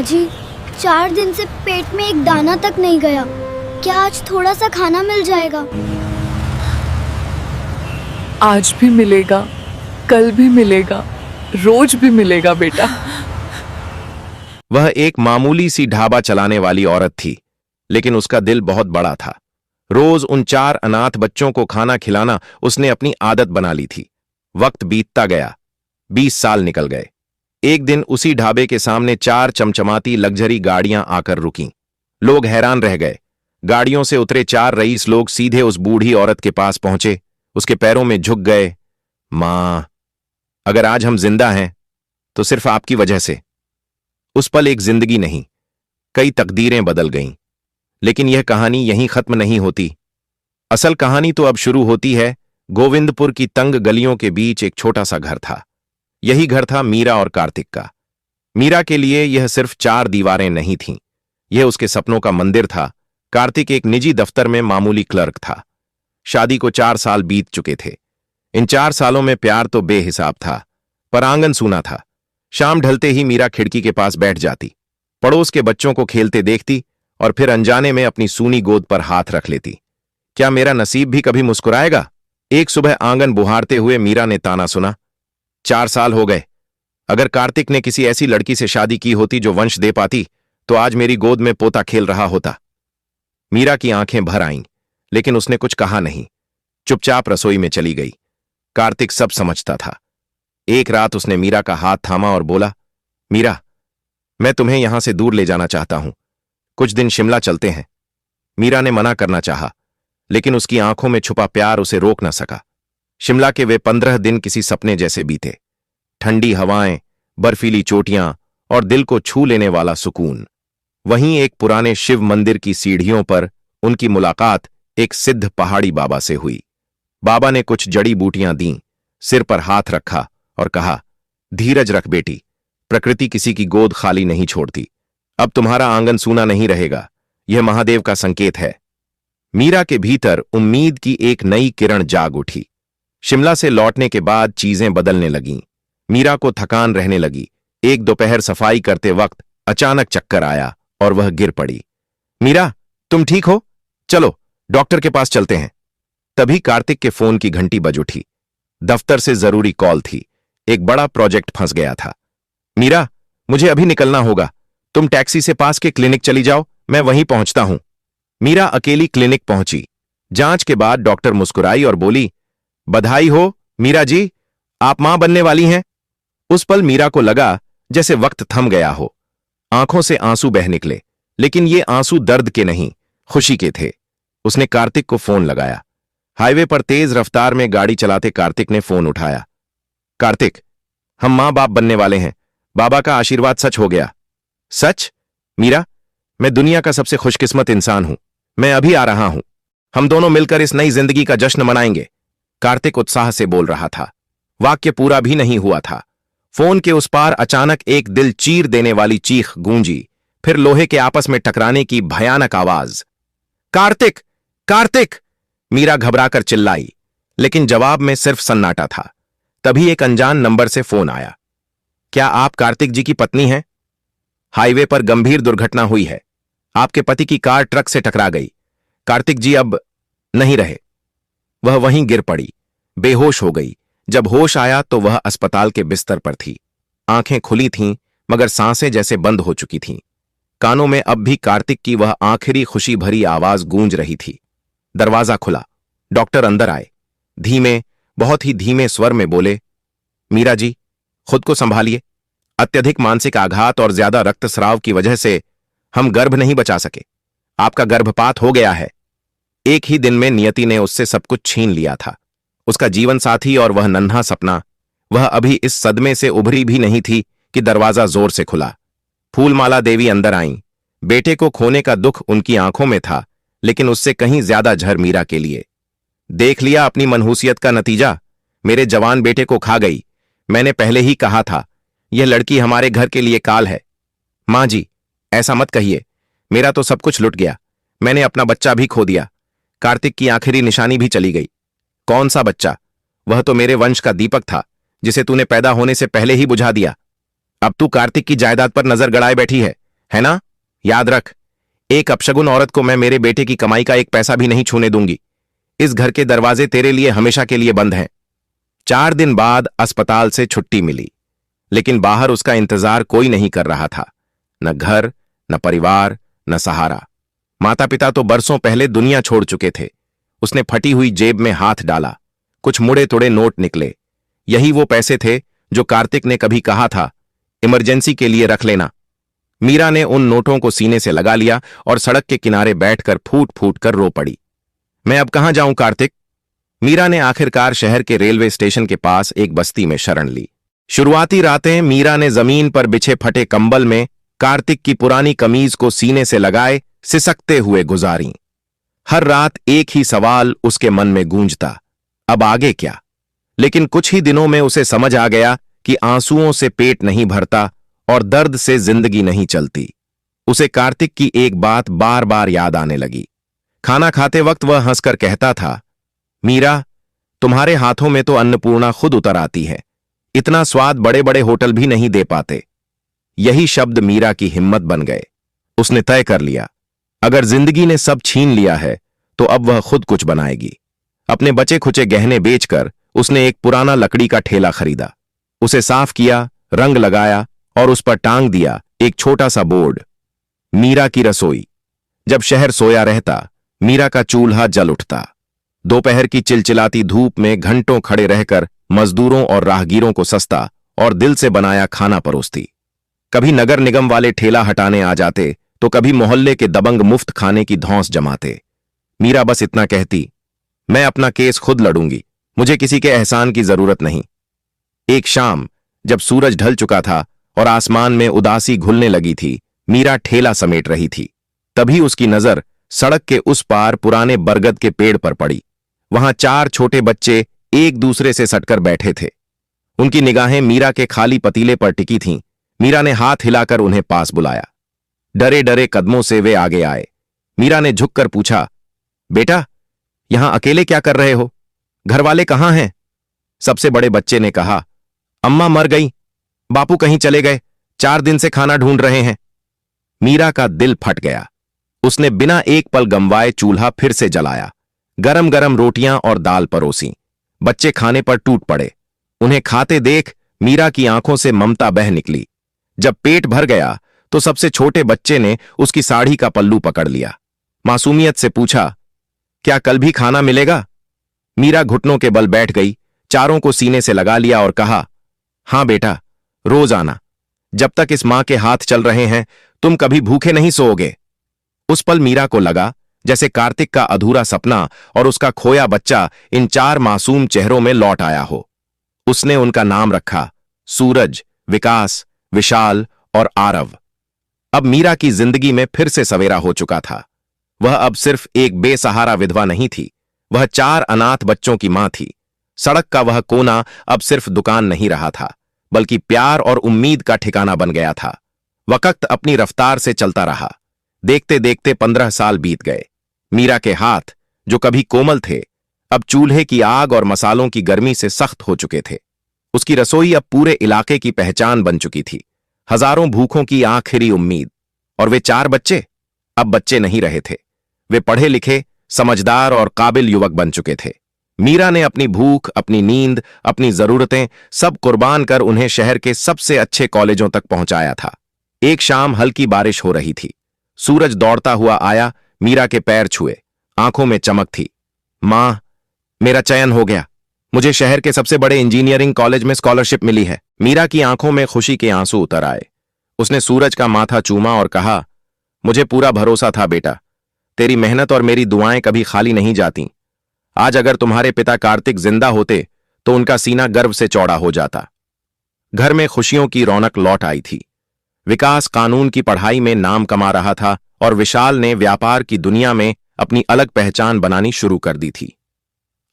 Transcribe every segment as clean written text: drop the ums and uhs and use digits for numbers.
जी, 4 दिन से पेट में एक दाना तक नहीं गया। क्या आज थोड़ा सा खाना मिल जाएगा? आज भी मिलेगा, कल भी मिलेगा, रोज भी मिलेगा बेटा। वह एक मामूली सी ढाबा चलाने वाली औरत थी, लेकिन उसका दिल बहुत बड़ा था। रोज उन 4 अनाथ बच्चों को खाना खिलाना उसने अपनी आदत बना ली थी। वक्त बीतता गया, 20 साल निकल गए। एक दिन उसी ढाबे के सामने 4 चमचमाती लग्जरी गाड़ियां आकर रुकीं। लोग हैरान रह गए। गाड़ियों से उतरे 4 रईस लोग सीधे उस बूढ़ी औरत के पास पहुंचे, उसके पैरों में झुक गए। मां, अगर आज हम जिंदा हैं तो सिर्फ आपकी वजह से। उस पल एक जिंदगी नहीं, कई तकदीरें बदल गईं। लेकिन यह कहानी यहीं खत्म नहीं होती। असल कहानी तो अब शुरू होती है। गोविंदपुर की तंग गलियों के बीच एक छोटा सा घर था। यही घर था मीरा और कार्तिक का। मीरा के लिए यह सिर्फ 4 दीवारें नहीं थीं, यह उसके सपनों का मंदिर था। कार्तिक एक निजी दफ्तर में मामूली क्लर्क था। शादी को 4 साल बीत चुके थे। इन 4 सालों में प्यार तो बेहिसाब था, पर आंगन सूना था। शाम ढलते ही मीरा खिड़की के पास बैठ जाती, पड़ोस के बच्चों को खेलते देखती और फिर अनजाने में अपनी सूनी गोद पर हाथ रख लेती। क्या मेरा नसीब भी कभी मुस्कुराएगा? एक सुबह आंगन बुहारते हुए मीरा ने ताना सुना। 4 साल हो गए। अगर कार्तिक ने किसी ऐसी लड़की से शादी की होती जो वंश दे पाती, तो आज मेरी गोद में पोता खेल रहा होता। मीरा की आंखें भर आईं, लेकिन उसने कुछ कहा नहीं। चुपचाप रसोई में चली गई। कार्तिक सब समझता था। एक रात उसने मीरा का हाथ थामा और बोला, मीरा, मैं तुम्हें यहां से दूर ले जाना चाहता हूं। कुछ दिन शिमला चलते हैं। मीरा ने मना करना चाहा, लेकिन उसकी आंखों में छुपा प्यार उसे रोक न सका। शिमला के वे 15 दिन किसी सपने जैसे बीते। ठंडी हवाएं, बर्फीली चोटियां और दिल को छू लेने वाला सुकून। वहीं एक पुराने शिव मंदिर की सीढ़ियों पर उनकी मुलाकात एक सिद्ध पहाड़ी बाबा से हुई। बाबा ने कुछ जड़ी बूटियां दीं, सिर पर हाथ रखा और कहा, धीरज रख बेटी, प्रकृति किसी की गोद खाली नहीं छोड़ती। अब तुम्हारा आंगन सूना नहीं रहेगा, यह महादेव का संकेत है। मीरा के भीतर उम्मीद की एक नई किरण जाग उठी। शिमला से लौटने के बाद चीजें बदलने लगीं। मीरा को थकान रहने लगी। एक दोपहर सफाई करते वक्त अचानक चक्कर आया और वह गिर पड़ी। मीरा, तुम ठीक हो? चलो डॉक्टर के पास चलते हैं। तभी कार्तिक के फोन की घंटी बज उठी। दफ्तर से जरूरी कॉल थी। एक बड़ा प्रोजेक्ट फंस गया था। मीरा, मुझे अभी निकलना होगा। तुम टैक्सी से पास के क्लिनिक चली जाओ, मैं वहीं पहुंचता हूं। मीरा अकेली क्लिनिक पहुंची। जांच के बाद डॉक्टर मुस्कुराई और बोली, बधाई हो मीरा जी, आप मां बनने वाली हैं। उस पल मीरा को लगा जैसे वक्त थम गया हो। आंखों से आंसू बह निकले, लेकिन ये आंसू दर्द के नहीं, खुशी के थे। उसने कार्तिक को फोन लगाया। हाईवे पर तेज रफ्तार में गाड़ी चलाते कार्तिक ने फोन उठाया। कार्तिक, हम मां बाप बनने वाले हैं। बाबा का आशीर्वाद सच हो गया। सच? मीरा, मैं दुनिया का सबसे खुशकिस्मत इंसान हूं। मैं अभी आ रहा हूं। हम दोनों मिलकर इस नई जिंदगी का जश्न मनाएंगे। कार्तिक उत्साह से बोल रहा था। वाक्य पूरा भी नहीं हुआ था। फोन के उस पार अचानक एक दिल चीर देने वाली चीख गूंजी, फिर लोहे के आपस में टकराने की भयानक आवाज। कार्तिक! कार्तिक! मीरा घबराकर चिल्लाई, लेकिन जवाब में सिर्फ सन्नाटा था। तभी एक अनजान नंबर से फोन आया। क्या आप कार्तिक जी की पत्नी हैं? हाईवे पर गंभीर दुर्घटना हुई है। आपके पति की कार ट्रक से टकरा गई। कार्तिक जी अब नहीं रहे। वह वहीं गिर पड़ी, बेहोश हो गई। जब होश आया तो वह अस्पताल के बिस्तर पर थी। आंखें खुली थीं, मगर सांसें जैसे बंद हो चुकी थीं। कानों में अब भी कार्तिक की वह आखिरी खुशी भरी आवाज गूंज रही थी। दरवाजा खुला। डॉक्टर अंदर आए। धीमे, बहुत ही धीमे स्वर में बोले, मीरा जी, खुद को संभालिए। अत्यधिक मानसिक आघात और ज्यादा रक्तस्राव की वजह से हम गर्भ नहीं बचा सके। आपका गर्भपात हो गया है। एक ही दिन में नियति ने उससे सब कुछ छीन लिया था। उसका जीवन साथी और वह नन्हा सपना। वह अभी इस सदमे से उभरी भी नहीं थी कि दरवाजा जोर से खुला। फूलमाला देवी अंदर आईं। बेटे को खोने का दुख उनकी आंखों में था, लेकिन उससे कहीं ज्यादा झर मीरा के लिए। देख लिया अपनी मनहूसियत का नतीजा। मेरे जवान बेटे को खा गई। मैंने पहले ही कहा था, यह लड़की हमारे घर के लिए काल है। मां जी, ऐसा मत कहिए। मेरा तो सब कुछ लुट गया। मैंने अपना बच्चा भी खो दिया। कार्तिक की आखिरी निशानी भी चली गई। कौन सा बच्चा? वह तो मेरे वंश का दीपक था, जिसे तूने पैदा होने से पहले ही बुझा दिया। अब तू कार्तिक की जायदाद पर नजर गड़ाए बैठी है। है ना? याद रख, एक अपशगुन औरत को मैं मेरे बेटे की कमाई का एक पैसा भी नहीं छूने दूंगी। इस घर के दरवाजे तेरे लिए हमेशा के लिए बंद हैं। 4 दिन बाद अस्पताल से छुट्टी मिली, लेकिन बाहर उसका इंतजार कोई नहीं कर रहा था। न घर, न परिवार, न सहारा। माता पिता तो बरसों पहले दुनिया छोड़ चुके थे। उसने फटी हुई जेब में हाथ डाला। कुछ मुड़े तुड़े नोट निकले। यही वो पैसे थे जो कार्तिक ने कभी कहा था, इमरजेंसी के लिए रख लेना। मीरा ने उन नोटों को सीने से लगा लिया और सड़क के किनारे बैठकर फूट फूट कर रो पड़ी। मैं अब कहां जाऊं कार्तिक? मीरा ने आखिरकार शहर के रेलवे स्टेशन के पास एक बस्ती में शरण ली। शुरुआती रातें मीरा ने जमीन पर बिछे फटे कंबल में कार्तिक की पुरानी कमीज को सीने से लगाए सिसकते हुए गुजारी। हर रात एक ही सवाल उसके मन में गूंजता, अब आगे क्या? लेकिन कुछ ही दिनों में उसे समझ आ गया कि आंसुओं से पेट नहीं भरता और दर्द से जिंदगी नहीं चलती। उसे कार्तिक की एक बात बार बार याद आने लगी। खाना खाते वक्त वह हंसकर कहता था, मीरा, तुम्हारे हाथों में तो अन्नपूर्णा खुद उतर आती है। इतना स्वाद बड़े बड़े होटल भी नहीं दे पाते। यही शब्द मीरा की हिम्मत बन गए। उसने तय कर लिया, अगर जिंदगी ने सब छीन लिया है तो अब वह खुद कुछ बनाएगी। अपने बचे खुचे गहने बेचकर उसने एक पुराना लकड़ी का ठेला खरीदा। उसे साफ किया, रंग लगाया और उस पर टांग दिया एक छोटा सा बोर्ड, मीरा की रसोई। जब शहर सोया रहता, मीरा का चूल्हा जल उठता। दोपहर की चिलचिलाती धूप में घंटों खड़े रहकर मजदूरों और राहगीरों को सस्ता और दिल से बनाया खाना परोसती। कभी नगर निगम वाले ठेला हटाने आ जाते तो कभी मोहल्ले के दबंग मुफ्त खाने की धौंस जमाते। मीरा बस इतना कहती, मैं अपना केस खुद लड़ूंगी, मुझे किसी के एहसान की जरूरत नहीं। एक शाम जब सूरज ढल चुका था और आसमान में उदासी घुलने लगी थी, मीरा ठेला समेट रही थी। तभी उसकी नजर सड़क के उस पार पुराने बरगद के पेड़ पर पड़ी। वहां 4 छोटे बच्चे एक दूसरे से सटकर बैठे थे। उनकी निगाहें मीरा के खाली पतीले पर टिकी थीं। मीरा ने हाथ हिलाकर उन्हें पास बुलाया। डरे डरे कदमों से वे आगे आए। मीरा ने झुककर पूछा, बेटा, यहां अकेले क्या कर रहे हो? घर वाले कहां हैं? सबसे बड़े बच्चे ने कहा, अम्मा मर गई, बापू कहीं चले गए, 4 दिन से खाना ढूंढ रहे हैं। मीरा का दिल फट गया। उसने बिना एक पल गंवाए चूल्हा फिर से जलाया। गरम गरम रोटियां और दाल परोसी। बच्चे खाने पर टूट पड़े। उन्हें खाते देख मीरा की आंखों से ममता बह निकली। जब पेट भर गया तो सबसे छोटे बच्चे ने उसकी साड़ी का पल्लू पकड़ लिया। मासूमियत से पूछा, क्या कल भी खाना मिलेगा? मीरा घुटनों के बल बैठ गई, चारों को सीने से लगा लिया और कहा, हां बेटा, रोज आना। जब तक इस मां के हाथ चल रहे हैं तुम कभी भूखे नहीं सोओगे। उस पल मीरा को लगा जैसे कार्तिक का अधूरा सपना और उसका खोया बच्चा इन 4 मासूम चेहरों में लौट आया हो। उसने उनका नाम रखा, सूरज, विकास, विशाल और आरव। अब मीरा की जिंदगी में फिर से सवेरा हो चुका था। वह अब सिर्फ एक बेसहारा विधवा नहीं थी, वह 4 अनाथ बच्चों की मां थी। सड़क का वह कोना अब सिर्फ दुकान नहीं रहा था, बल्कि प्यार और उम्मीद का ठिकाना बन गया था। वक्त अपनी रफ्तार से चलता रहा। देखते देखते 15 साल बीत गए। मीरा के हाथ, जो कभी कोमल थे, अब चूल्हे की आग और मसालों की गर्मी से सख्त हो चुके थे। उसकी रसोई अब पूरे इलाके की पहचान बन चुकी थी, हजारों भूखों की आखिरी उम्मीद। और वे 4 बच्चे अब बच्चे नहीं रहे थे। वे पढ़े लिखे, समझदार और काबिल युवक बन चुके थे। मीरा ने अपनी भूख, अपनी नींद, अपनी जरूरतें सब कुर्बान कर उन्हें शहर के सबसे अच्छे कॉलेजों तक पहुंचाया था। एक शाम हल्की बारिश हो रही थी। सूरज दौड़ता हुआ आया, मीरा के पैर छुए, आंखों में चमक थी। मां, मेरा चयन हो गया, मुझे शहर के सबसे बड़े इंजीनियरिंग कॉलेज में स्कॉलरशिप मिली है। मीरा की आंखों में खुशी के आंसू उतर आए। उसने सूरज का माथा चूमा और कहा, मुझे पूरा भरोसा था बेटा, तेरी मेहनत और मेरी दुआएं कभी खाली नहीं जाती। आज अगर तुम्हारे पिता कार्तिक जिंदा होते तो उनका सीना गर्व से चौड़ा हो जाता। घर में खुशियों की रौनक लौट आई थी। विकास कानून की पढ़ाई में नाम कमा रहा था और विशाल ने व्यापार की दुनिया में अपनी अलग पहचान बनानी शुरू कर दी थी।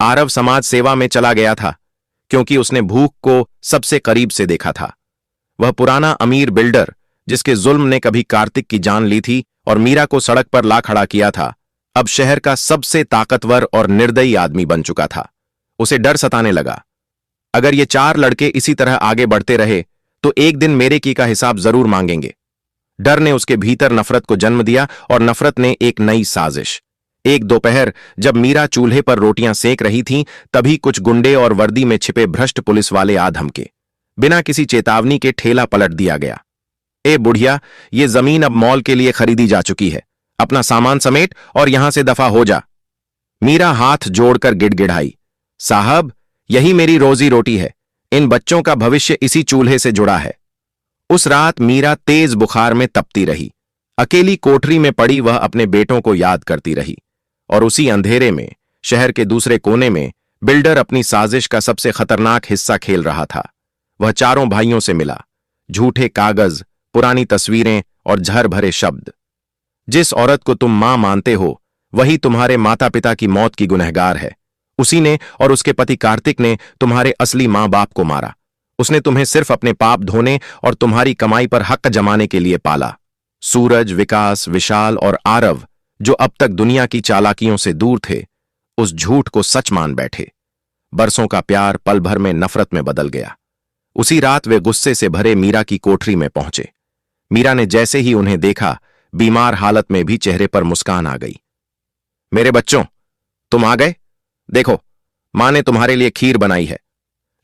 आरव समाज सेवा में चला गया था, क्योंकि उसने भूख को सबसे करीब से देखा था। वह पुराना अमीर बिल्डर, जिसके जुल्म ने कभी कार्तिक की जान ली थी और मीरा को सड़क पर ला खड़ा किया था, अब शहर का सबसे ताकतवर और निर्दयी आदमी बन चुका था। उसे डर सताने लगा, अगर ये 4 लड़के इसी तरह आगे बढ़ते रहे तो एक दिन मेरे की का हिसाब जरूर मांगेंगे। डर ने उसके भीतर नफरत को जन्म दिया और नफरत ने एक नई साजिश। एक दोपहर जब मीरा चूल्हे पर रोटियां सेक रही थीं, तभी कुछ गुंडे और वर्दी में छिपे भ्रष्ट पुलिस वाले आ धमके। बिना किसी चेतावनी के ठेला पलट दिया गया। ए बुढ़िया, ये जमीन अब मॉल के लिए खरीदी जा चुकी है, अपना सामान समेट और यहां से दफा हो जा। मीरा हाथ जोड़कर गिड़गिड़ाई, साहब, यही मेरी रोजी रोटी है, इन बच्चों का भविष्य इसी चूल्हे से जुड़ा है। उस रात मीरा तेज बुखार में तपती रही। अकेली कोठरी में पड़ी वह अपने बेटों को याद करती रही, और उसी अंधेरे में शहर के दूसरे कोने में बिल्डर अपनी साजिश का सबसे खतरनाक हिस्सा खेल रहा था। वह चारों भाइयों से मिला, झूठे कागज, पुरानी तस्वीरें और झर भरे शब्द। जिस औरत को तुम मां मानते हो वही तुम्हारे माता पिता की मौत की गुनहगार है। उसी ने और उसके पति कार्तिक ने तुम्हारे असली मां बाप को मारा। उसने तुम्हें सिर्फ अपने पाप धोने और तुम्हारी कमाई पर हक जमाने के लिए पाला। सूरज, विकास, विशाल और आरव, जो अब तक दुनिया की चालाकियों से दूर थे, उस झूठ को सच मान बैठे। बरसों का प्यार पल भर में नफरत में बदल गया। उसी रात वे गुस्से से भरे मीरा की कोठरी में पहुंचे। मीरा ने जैसे ही उन्हें देखा, बीमार हालत में भी चेहरे पर मुस्कान आ गई। मेरे बच्चों, तुम आ गए। देखो, मां ने तुम्हारे लिए खीर बनाई है।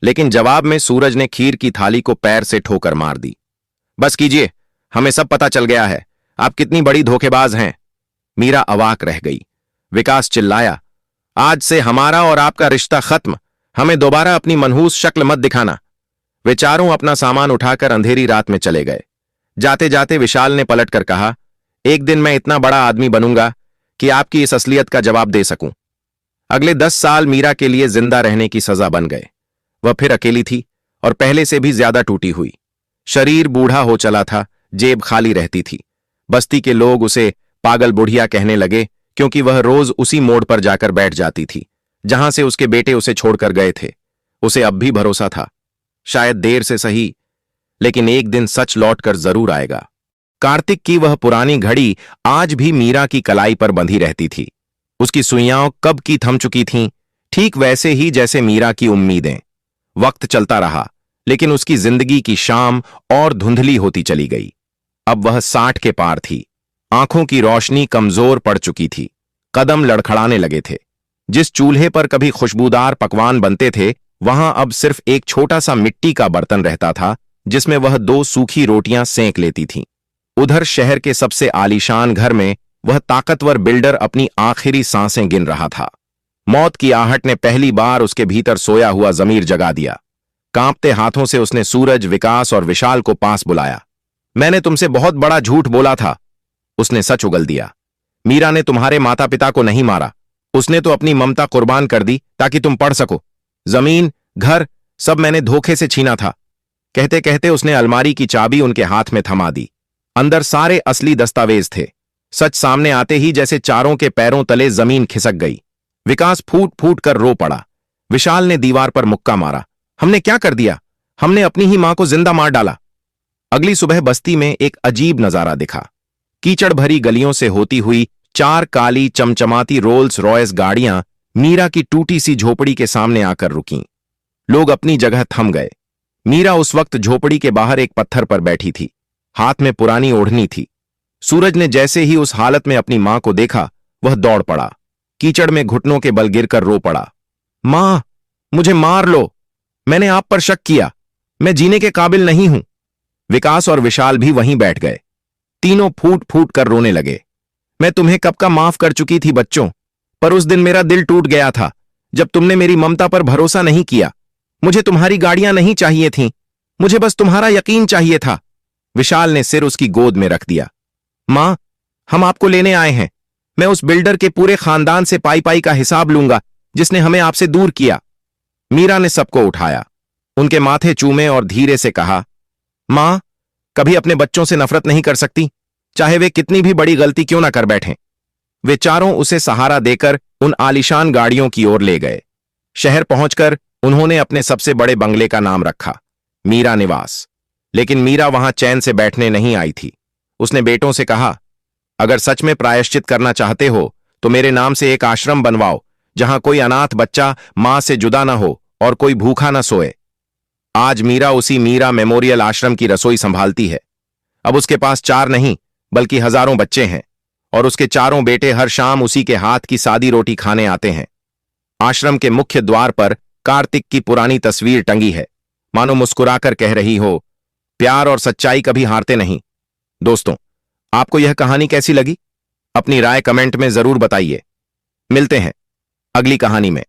लेकिन जवाब में सूरज ने खीर की थाली को पैर से ठोकर मार दी। बस कीजिए, हमें सब पता चल गया है, आप कितनी बड़ी धोखेबाज हैं। मीरा अवाक रह गई। विकास चिल्लाया, आज से हमारा और आपका रिश्ता खत्म, हमें दोबारा अपनी मनहूस शक्ल मत दिखाना। वे चारों अपना सामान उठाकर अंधेरी रात में चले गए। जाते जाते विशाल ने पलटकर कहा, एक दिन मैं इतना बड़ा आदमी बनूंगा कि आपकी इस असलियत का जवाब दे सकूं। अगले 10 साल मीरा के लिए जिंदा रहने की सजा बन गए। वह फिर अकेली थी और पहले से भी ज्यादा टूटी हुई। शरीर बूढ़ा हो चला था, जेब खाली रहती थी। बस्ती के लोग उसे पागल बुढ़िया कहने लगे, क्योंकि वह रोज उसी मोड़ पर जाकर बैठ जाती थी जहां से उसके बेटे उसे छोड़कर गए थे। उसे अब भी भरोसा था, शायद देर से सही, लेकिन एक दिन सच लौटकर जरूर आएगा। कार्तिक की वह पुरानी घड़ी आज भी मीरा की कलाई पर बंधी रहती थी। उसकी सुइयां कब की थम चुकी थीं, ठीक वैसे ही जैसे मीरा की उम्मीदें। वक्त चलता रहा, लेकिन उसकी जिंदगी की शाम और धुंधली होती चली गई। अब वह 60 के पार थी। आंखों की रोशनी कमजोर पड़ चुकी थी, कदम लड़खड़ाने लगे थे। जिस चूल्हे पर कभी खुशबूदार पकवान बनते थे, वहां अब सिर्फ एक छोटा सा मिट्टी का बर्तन रहता था, जिसमें वह 2 सूखी रोटियां सेंक लेती थीं। उधर शहर के सबसे आलीशान घर में वह ताकतवर बिल्डर अपनी आखिरी सांसें गिन रहा था। मौत की आहट ने पहली बार उसके भीतर सोया हुआ जमीर जगा दिया। कांपते हाथों से उसने सूरज, विकास और विशाल को पास बुलाया। मैंने तुमसे बहुत बड़ा झूठ बोला था, उसने सच उगल दिया। मीरा ने तुम्हारे माता पिता को नहीं मारा, उसने तो अपनी ममता कुर्बान कर दी ताकि तुम पढ़ सको। जमीन, घर, सब मैंने धोखे से छीना था। कहते कहते उसने अलमारी की चाबी उनके हाथ में थमा दी। अंदर सारे असली दस्तावेज थे। सच सामने आते ही जैसे चारों के पैरों तले जमीन खिसक गई। विकास फूट फूट कर रो पड़ा। विशाल ने दीवार पर मुक्का मारा, हमने क्या कर दिया? हमने अपनी ही मां को जिंदा मार डाला। अगली सुबह बस्ती में एक अजीब नजारा दिखा। कीचड़ भरी गलियों से होती हुई 4 काली चमचमाती रोल्स रॉयस गाड़ियां मीरा की टूटी सी झोपड़ी के सामने आकर रुकीं। लोग अपनी जगह थम गए। मीरा उस वक्त झोपड़ी के बाहर एक पत्थर पर बैठी थी, हाथ में पुरानी ओढ़नी थी। सूरज ने जैसे ही उस हालत में अपनी मां को देखा, वह दौड़ पड़ा। कीचड़ में घुटनों के बल गिरकर रो पड़ा, मां, मुझे मार लो, मैंने आप पर शक किया, मैं जीने के काबिल नहीं हूं। विकास और विशाल भी वहीं बैठ गए। तीनों फूट फूट कर रोने लगे। मैं तुम्हें कब का माफ कर चुकी थी बच्चों, पर उस दिन मेरा दिल टूट गया था जब तुमने मेरी ममता पर भरोसा नहीं किया। मुझे तुम्हारी गाड़ियां नहीं चाहिए थीं, मुझे बस तुम्हारा यकीन चाहिए था। विशाल ने सिर उसकी गोद में रख दिया। मां, हम आपको लेने आए हैं। मैं उस बिल्डर के पूरे खानदान से पाई पाई का हिसाब लूंगा जिसने हमें आपसे दूर किया। मीरा ने सबको उठाया, उनके माथे चूमे और धीरे से कहा, मां, कभी अपने बच्चों से नफरत नहीं कर सकती, चाहे वे कितनी भी बड़ी गलती क्यों ना कर बैठें। वे चारों उसे सहारा देकर उन आलीशान गाड़ियों की ओर ले गए। शहर पहुंचकर उन्होंने अपने सबसे बड़े बंगले का नाम रखा, मीरा निवास। लेकिन मीरा वहां चैन से बैठने नहीं आई थी। उसने बेटों से कहा, अगर सच में प्रायश्चित करना चाहते हो तो मेरे नाम से एक आश्रम बनवाओ, जहां कोई अनाथ बच्चा मां से जुदा ना हो और कोई भूखा ना सोए। आज मीरा उसी मीरा मेमोरियल आश्रम की रसोई संभालती है। अब उसके पास 4 नहीं बल्कि हजारों बच्चे हैं और उसके चारों बेटे हर शाम उसी के हाथ की सादी रोटी खाने आते हैं। आश्रम के मुख्य द्वार पर कार्तिक की पुरानी तस्वीर टंगी है, मानो मुस्कुराकर कह रही हो, प्यार और सच्चाई कभी हारते नहीं। दोस्तों, आपको यह कहानी कैसी लगी? अपनी राय कमेंट में जरूर बताइए। मिलते हैं अगली कहानी में।